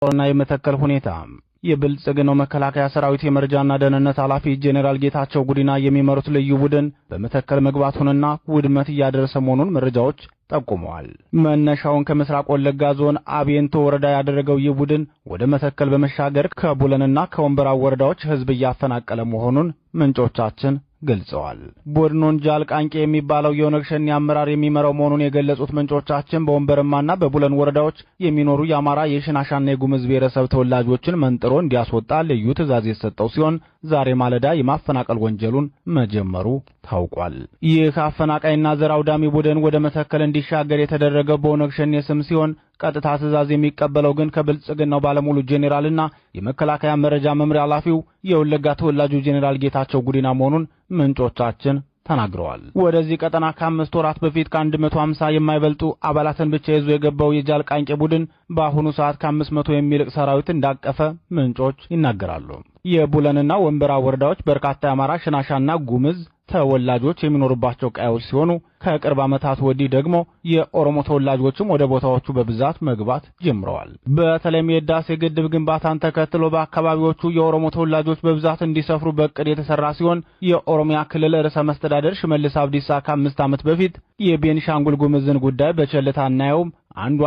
ጦርና የመተከል ሁኔታ የብልጽግናው መከላከያ ሰራዊት የመረጃና ደህንነት ኃላፊ ጄኔራል ጌታቸው ጉዲና የሚመሩት ልዩ ቡድን በመተከል መግባቱንና ውድመት እያደረሰ መሆኑን መረጃዎች ጠቁመዋል። መነሻውን ከምስራቅ ወለጋ ዞን አቤንቶ ወረዳ ያደረገው ይህ ቡድን ወደ መተከል በመሻገር ከቡለንና ከወንበራ ወረዳዎች ህዝብ እያፈናቀለ መሆኑን ምንጮቻችን ገልጸዋል። ቡድኑን ጃልቃንቄ የሚባለው የኦነግ ሸኔ አመራር የሚመራው መሆኑን የገለጹት ምንጮቻችን በወንበርማና በቡለን ወረዳዎች የሚኖሩ የአማራ የሽናሻና የጉምዝ ብሔረሰብ ተወላጆችን መንጥሮ እንዲያስወጣ ልዩ ትዕዛዝ የሰጠው ሲሆን ዛሬ ማለዳ የማፈናቀል ወንጀሉን መጀመሩ ታውቋል። ይህ አፈናቃይና ዘር አውዳሚ ቡድን ወደ መተከል እንዲሻገር የተደረገው በኦነግ ሸኔ ስም ሲሆን ቀጥታ ትዕዛዝ የሚቀበለው ግን ከብልጽግናው ባለሙሉ ጄኔራልና የመከላከያ መረጃ መምሪያ ኃላፊው የወለጋ ተወላጁ ጄኔራል ጌታቸው ጉዲና መሆኑን ምንጮቻችን ተናግረዋል። ወደዚህ ቀጠና ከ5 ወራት በፊት ከ150 የማይበልጡ አባላትን ብቻ ይዞ የገባው የጃልቃንቄ ቡድን በአሁኑ ሰዓት ከ500 የሚልቅ ሰራዊት እንዳቀፈ ምንጮች ይናገራሉ። የቡለንና ወንበራ ወረዳዎች በርካታ የአማራ ሽናሻና ጉምዝ ተወላጆች የሚኖሩባቸው ቀያዎች ሲሆኑ ከቅርብ ዓመታት ወዲህ ደግሞ የኦሮሞ ተወላጆችም ወደ ቦታዎቹ በብዛት መግባት ጀምረዋል። በተለይም የህዳሴ ግድብ ግንባታን ተከትሎ በአካባቢዎቹ የኦሮሞ ተወላጆች በብዛት እንዲሰፍሩ በእቅድ የተሰራ ሲሆን የኦሮሚያ ክልል ርዕሰ መስተዳደር ሽመልስ አብዲሳ ከ5 ዓመት በፊት የቤንሻንጉል ጉምዝን ጉዳይ በቸልታ አናየውም አንዱ